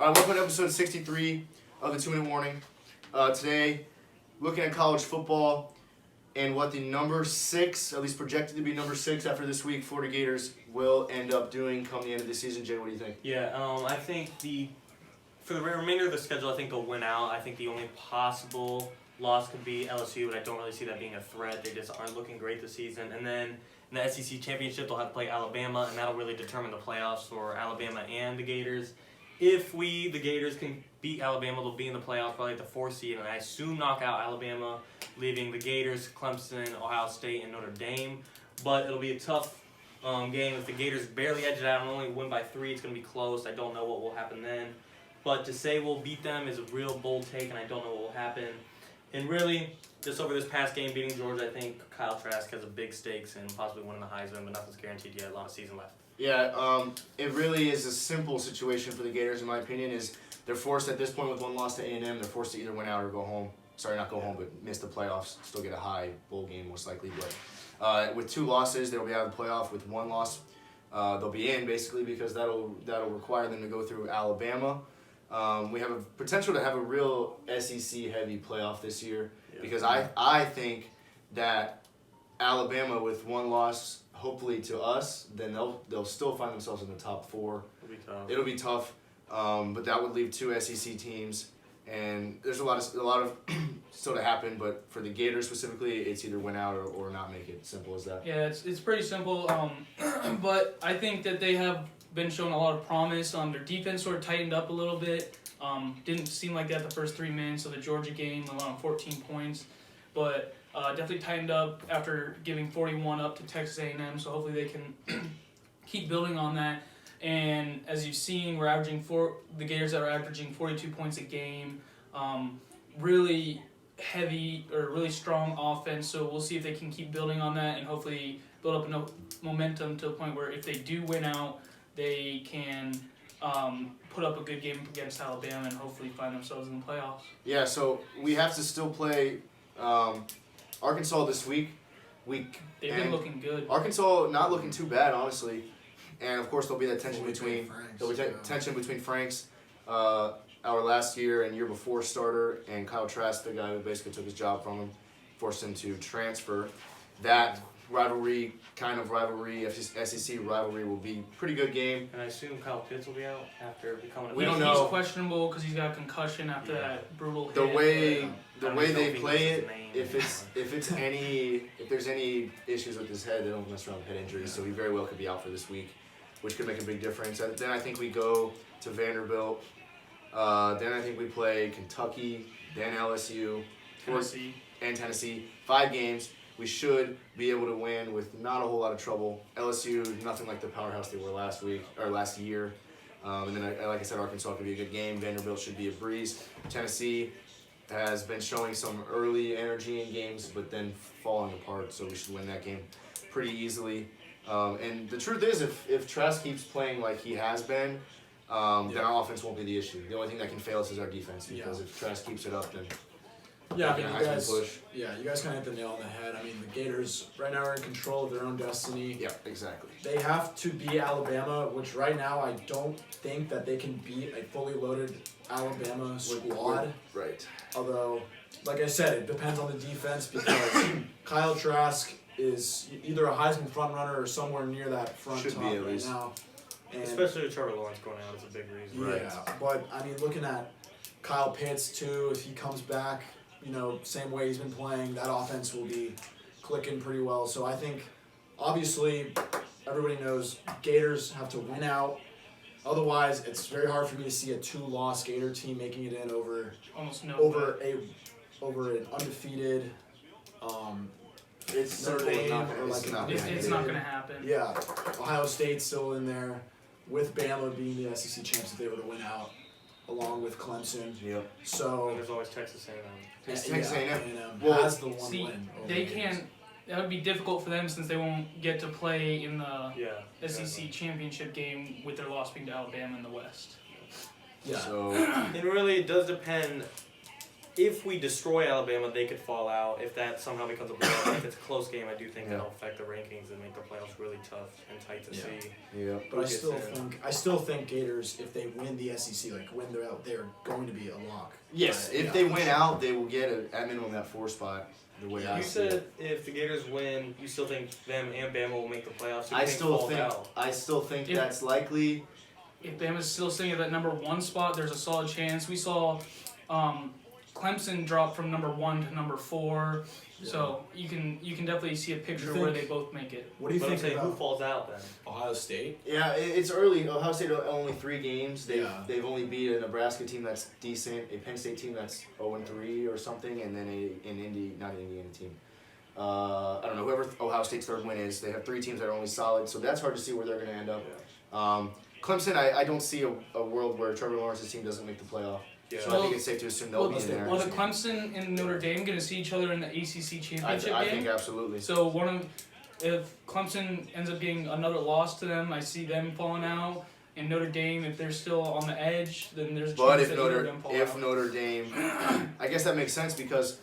All right, welcome to episode 63 of the 2-Minute Warning. Today, looking at college football and what the number 6, at least projected to be number 6 after this week, Florida Gators will end up doing come the end of the season. Jay, what do you think? Yeah, I think for the remainder of the schedule, I think they'll win out. I think the only possible loss could be LSU, but I don't really see that being a threat. They just aren't looking great this season. And then in the SEC championship, they'll have to play Alabama, and that'll really determine the playoffs for Alabama and the Gators. If the Gators, can beat Alabama, they'll be in the playoffs, probably at the 4th seed, and I assume knock out Alabama, leaving the Gators, Clemson, Ohio State, and Notre Dame. But it'll be a tough game. If the Gators barely edge it out and only win by 3, it's going to be close. I don't know what will happen then. But to say we'll beat them is a real bold take, and I don't know what will happen. And really, just over this past game beating Georgia, I think Kyle Trask has a big stakes and possibly winning the Heisman, but nothing's guaranteed yet. A lot of season left. Yeah, it really is a simple situation for the Gators, in my opinion. Is they're forced at this point with one loss to A&M, they're forced to either win out or go home. Sorry, not go home, but miss the playoffs. Still get a high bowl game most likely. But with 2 losses, they'll be out of the playoff. With 1 loss, they'll be in basically because that'll require them to go through Alabama. We have a potential to have a real SEC heavy playoff this year because I think that Alabama with 1 loss, hopefully to us, then they'll still find themselves in the top 4. It'll be tough, but that would leave 2 SEC teams, and there's a lot of still to happen. But for the Gators specifically, it's either win out or not make it. Simple as that. Yeah, it's pretty simple. But I think that they have been showing a lot of promise. Their defense sort of tightened up a little bit. Didn't seem like that the first 3 minutes of the Georgia game, allowing 14 points, but definitely tightened up after giving 41 up to Texas A&M. So hopefully they can keep building on that. And as you've seen, the Gators are averaging 42 points a game. Really heavy or really strong offense. So we'll see if they can keep building on that and hopefully build up enough momentum to a point where if they do win out, they can put up a good game against Alabama and hopefully find themselves in the playoffs. Yeah, so we have to still play Arkansas this week. They've been looking good. Arkansas not looking too bad, honestly. And of course there'll be that tension between Franks, our last year and year before starter, and Kyle Trask, the guy who basically took his job from him, forced him to transfer. That rivalry, SEC rivalry will be a pretty good game. And I assume Kyle Pitts will be out after becoming. We don't know. He's questionable because he's got a concussion after that brutal hit. The way they play it, if there's any issues with his head, they don't mess around with head injuries, so he very well could be out for this week, which could make a big difference. And then I think we go to Vanderbilt. Then I think we play Kentucky, then LSU, Tennessee. 5 games. We should be able to win with not a whole lot of trouble. LSU, nothing like the powerhouse they were last year. And then, like I said, Arkansas could be a good game. Vanderbilt should be a breeze. Tennessee has been showing some early energy in games, but then falling apart, so we should win that game pretty easily. And the truth is, if Trask keeps playing like he has been, then our offense won't be the issue. The only thing that can fail us is our defense, because if Trask keeps it up, then yeah, I mean, you guys kind of hit the nail on the head. I mean, the Gators right now are in control of their own destiny. Yeah, exactly. They have to beat Alabama, which right now I don't think that they can beat a fully loaded Alabama squad. Right. Although, like I said, it depends on the defense because Kyle Trask is either a Heisman frontrunner or somewhere near that front top right now. And especially with Trevor Lawrence going out is a big reason. Yeah, but I mean, looking at Kyle Pitts too, if he comes back, same way he's been playing, that offense will be clicking pretty well. So I think, obviously, everybody knows Gators have to win out. Otherwise, it's very hard for me to see a 2-loss Gator team making it in over an undefeated. It's Notre Dame it's not going to happen. Yeah, Ohio State's still in there, with Bama being the SEC champs if they were to win out, along with Clemson. Yep. So and there's always Texas A&M. Texas A&M has the one win. They can't. That would be difficult for them since they won't get to play in the SEC championship game with their loss being to Alabama in the West. Yeah. So it really does depend. if we destroy Alabama, they could fall out. If that somehow becomes a blowout, if it's a close game, I do think that'll affect the rankings and make the playoffs really tough and tight to see. Yeah. But I still think Gators, if they win the SEC, like when they're out, they're going to be a lock. Yes, if they win out, they will get at minimum that 4 spot. The way I You see it. said if the Gators win, you still think them and Bama will make the playoffs? So you I think still falls think out? If- that's likely. If Bama's still sitting at that number 1 spot, there's a solid chance. We saw Clemson drop from number 1 to number 4, so you can definitely see a picture where they both make it. What do you But I'm think saying about who falls out then? Ohio State? Yeah, it's early. Ohio State only 3 games. They've Yeah. only beat a Nebraska team that's decent, a Penn State team that's 0-3 or something, and then not an Indiana team. I don't know, whoever Ohio State's third win is, they have 3 teams that are only solid, so that's hard to see where they're going to end up. Clemson, I don't see a world where Trevor Lawrence's team doesn't make the playoff. Yeah. So I think it's safe to assume they'll be in there. Well, the Clemson and Notre Dame going to see each other in the ACC championship I game. think absolutely. So if Clemson ends up getting another loss to them, I see them falling out. And Notre Dame, if they're still on the edge, then there's a But chance if that either of them fall out. Notre Dame, I guess that makes sense because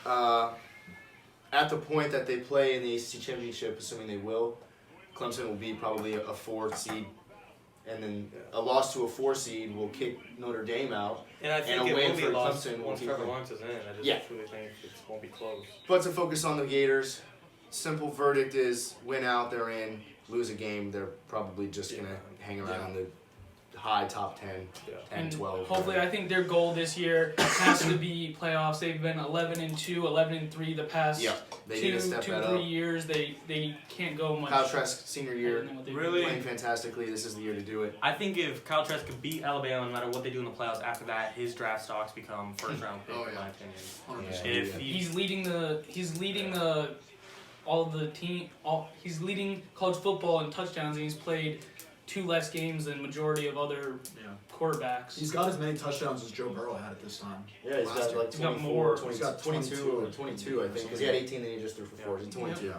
at the point that they play in the ACC championship, assuming they will, Clemson will be probably a 4 seed, and then a loss to a 4 seed will kick Notre Dame out. And I think And a it win will be for lost Clemson will once keep Trevor them. Lawrence is in. I just Yeah. truly think it won't be close. But to focus on the Gators, simple verdict is win out, they're in. Lose a game, they're probably just gonna hang around the high top 10, Yeah. 10, And 12. hopefully, I think their goal this year has to be playoffs. They've been 11-2, 11-3 the past Yeah, they need to step that 3 up. years. They can't go much. Kyle Trask, senior better year, than what they've Really? playing fantastically. This is the year to do it. I think if Kyle Trask could beat Alabama, no matter what they do in the playoffs, after that, his draft stocks become first round pick, Oh, in yeah. my opinion. 100%. Yeah. If He's leading he's leading college football in touchdowns, and he's played 2 less games than majority of other Yeah. quarterbacks. He's got as many touchdowns as Joe Burrow had at this time. Yeah, he's Last got year. like He's got 24, more. 20, He's got 22, 22, I think. Because he had 18, then he just threw for 4. He's at 22. Yeah.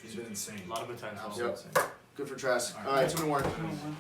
He's been insane. a lot of potential. Absolutely Yep. insane. Good for Trask. All right. All right, 2 more. I don't know.